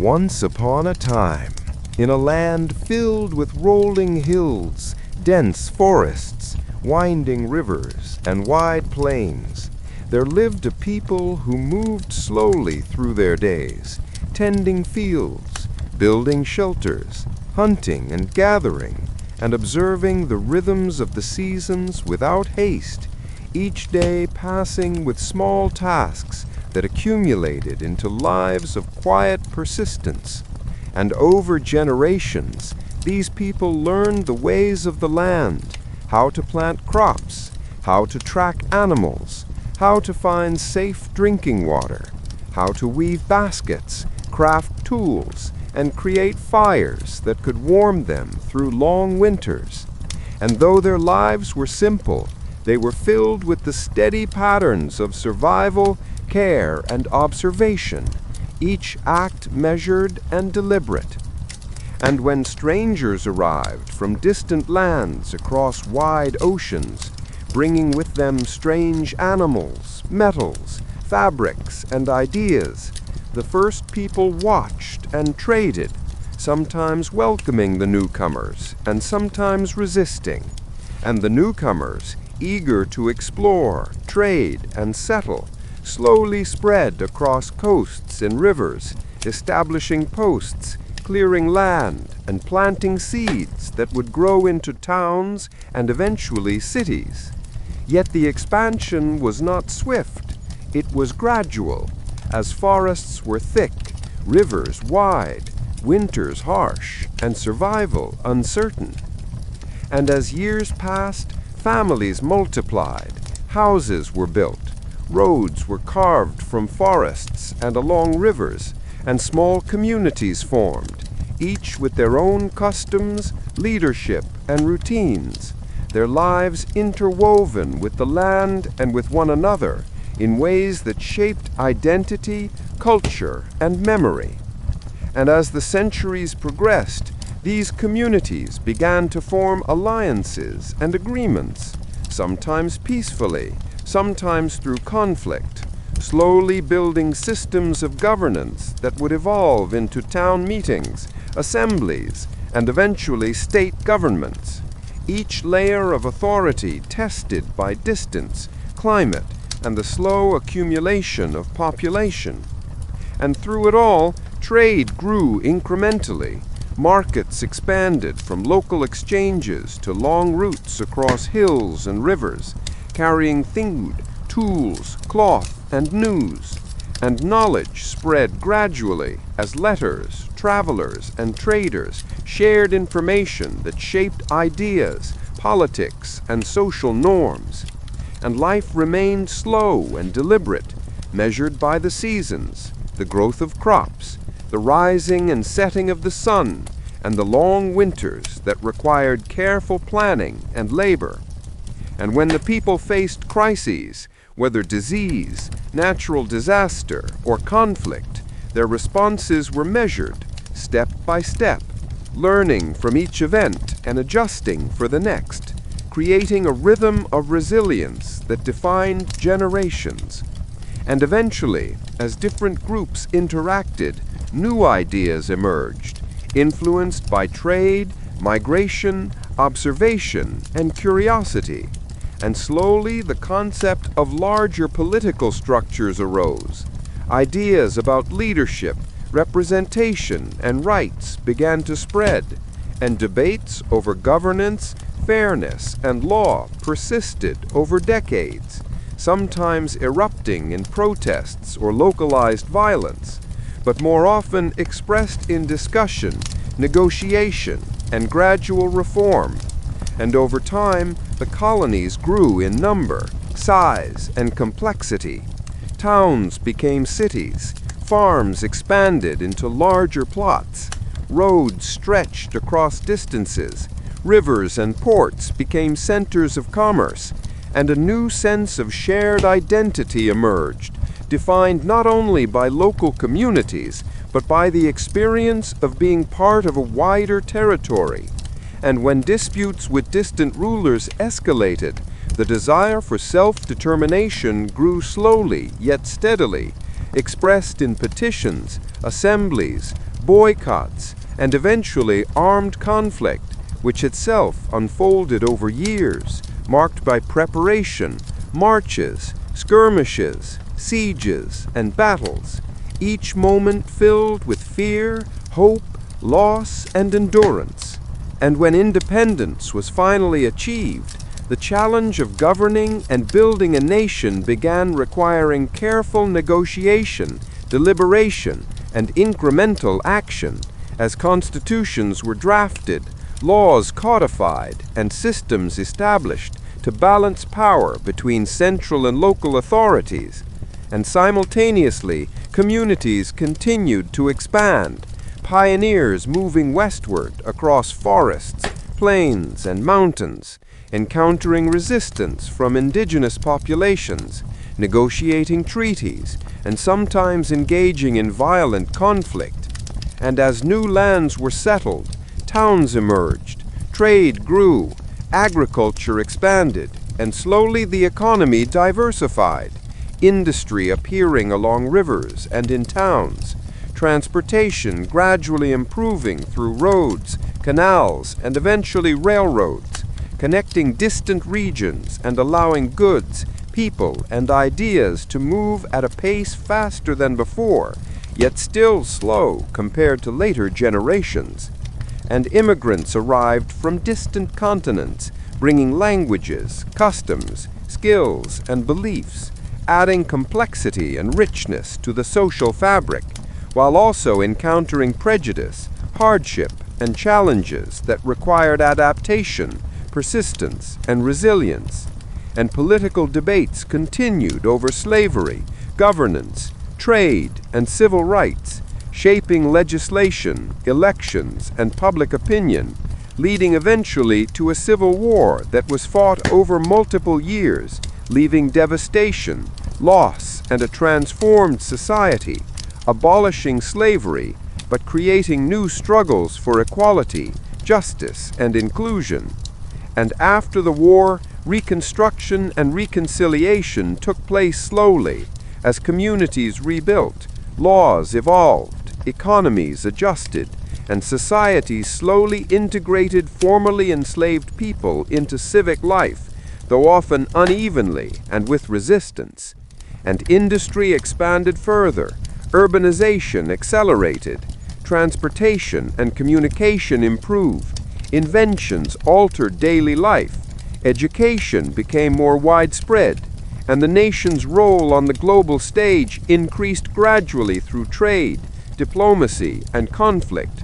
Once upon a time, in a land filled with rolling hills, dense forests, winding rivers, and wide plains, there lived a people who moved slowly through their days, tending fields, building shelters, hunting and gathering, and observing the rhythms of the seasons without haste, each day passing with small tasks that accumulated into lives of quiet persistence. And over generations, these people learned the ways of the land, how to plant crops, how to track animals, how to find safe drinking water, how to weave baskets, craft tools, and create fires that could warm them through long winters. And though their lives were simple, they were filled with the steady patterns of survival, care, and observation, each act measured and deliberate. And when strangers arrived from distant lands across wide oceans, bringing with them strange animals, metals, fabrics, and ideas, the first people watched and traded, sometimes welcoming the newcomers and sometimes resisting. And the newcomers, eager to explore, trade, and settle, slowly spread across coasts and rivers, establishing posts, clearing land, and planting seeds that would grow into towns and eventually cities. Yet the expansion was not swift. It was gradual, as forests were thick, rivers wide, winters harsh, and survival uncertain. And as years passed, families multiplied, houses were built, roads were carved from forests and along rivers, and small communities formed, each with their own customs, leadership, and routines, their lives interwoven with the land and with one another in ways that shaped identity, culture, and memory. And as the centuries progressed, these communities began to form alliances and agreements, sometimes peacefully, sometimes through conflict, slowly building systems of governance that would evolve into town meetings, assemblies, and eventually state governments, each layer of authority tested by distance, climate, and the slow accumulation of population. And through it all, trade grew incrementally. Markets expanded from local exchanges to long routes across hills and rivers, carrying food, tools, cloth, and news. And knowledge spread gradually as letters, travelers, and traders shared information that shaped ideas, politics, and social norms. And life remained slow and deliberate, measured by the seasons, the growth of crops, the rising and setting of the sun, and the long winters that required careful planning and labor. And when the people faced crises, whether disease, natural disaster, or conflict, their responses were measured, step by step, learning from each event and adjusting for the next, creating a rhythm of resilience that defined generations. And eventually, as different groups interacted, new ideas emerged, influenced by trade, migration, observation, and curiosity. And slowly the concept of larger political structures arose. Ideas about leadership, representation, and rights began to spread, and debates over governance, fairness, and law persisted over decades, sometimes erupting in protests or localized violence, but more often expressed in discussion, negotiation, and gradual reform. And over time, the colonies grew in number, size, and complexity. Towns became cities, farms expanded into larger plots, roads stretched across distances, rivers and ports became centers of commerce, and a new sense of shared identity emerged, defined not only by local communities, but by the experience of being part of a wider territory. And when disputes with distant rulers escalated, the desire for self-determination grew slowly yet steadily, expressed in petitions, assemblies, boycotts, and eventually armed conflict, which itself unfolded over years, marked by preparation, marches, skirmishes, sieges, and battles, each moment filled with fear, hope, loss, and endurance. And when independence was finally achieved, the challenge of governing and building a nation began requiring careful negotiation, deliberation, and incremental action, as constitutions were drafted, laws codified, and systems established to balance power between central and local authorities. And simultaneously, communities continued to expand, pioneers moving westward across forests, plains, and mountains, encountering resistance from indigenous populations, negotiating treaties, and sometimes engaging in violent conflict. And as new lands were settled, towns emerged, trade grew, agriculture expanded, and slowly the economy diversified, industry appearing along rivers and in towns, transportation gradually improving through roads, canals, and eventually railroads, connecting distant regions and allowing goods, people, and ideas to move at a pace faster than before, yet still slow compared to later generations. And immigrants arrived from distant continents, bringing languages, customs, skills, and beliefs, adding complexity and richness to the social fabric, while also encountering prejudice, hardship, and challenges that required adaptation, persistence, and resilience. And political debates continued over slavery, governance, trade, and civil rights, shaping legislation, elections, and public opinion, leading eventually to a civil war that was fought over multiple years, leaving devastation, loss, and a transformed society, abolishing slavery, but creating new struggles for equality, justice, and inclusion. And after the war, reconstruction and reconciliation took place slowly as communities rebuilt, laws evolved, economies adjusted, and societies slowly integrated formerly enslaved people into civic life, though often unevenly and with resistance. And industry expanded further, urbanization accelerated, transportation and communication improved, inventions altered daily life, education became more widespread, and the nation's role on the global stage increased gradually through trade, diplomacy, and conflict.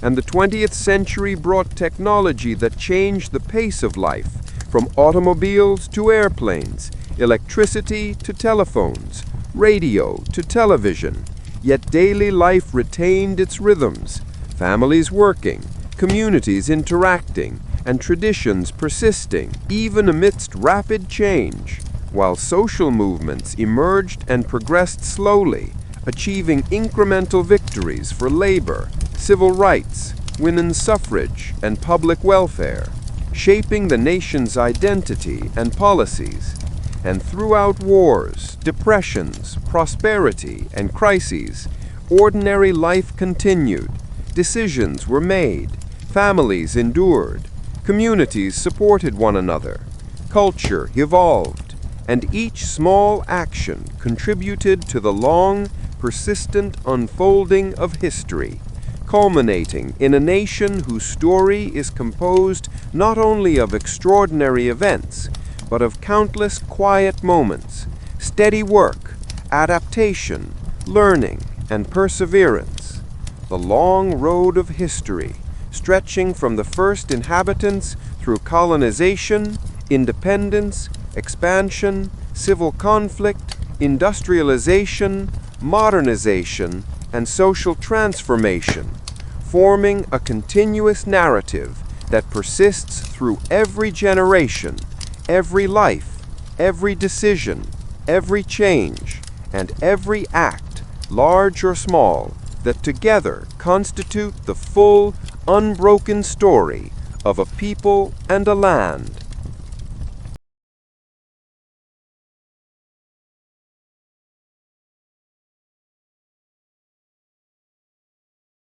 And the 20th century brought technology that changed the pace of life, from automobiles to airplanes, electricity to telephones, radio to television. Yet daily life retained its rhythms, families working, communities interacting, and traditions persisting, even amidst rapid change, while social movements emerged and progressed slowly, achieving incremental victories for labor, civil rights, women's suffrage, and public welfare, shaping the nation's identity and policies. And throughout wars, depressions, prosperity, and crises, ordinary life continued, decisions were made, families endured, communities supported one another, culture evolved, and each small action contributed to the long, persistent unfolding of history, culminating in a nation whose story is composed not only of extraordinary events, but of countless quiet moments, steady work, adaptation, learning, and perseverance. The long road of history, stretching from the first inhabitants through colonization, independence, expansion, civil conflict, industrialization, modernization, and social transformation, forming a continuous narrative that persists through every generation, every life, every decision, every change, and every act, large or small, that together constitute the full, unbroken story of a people and a land.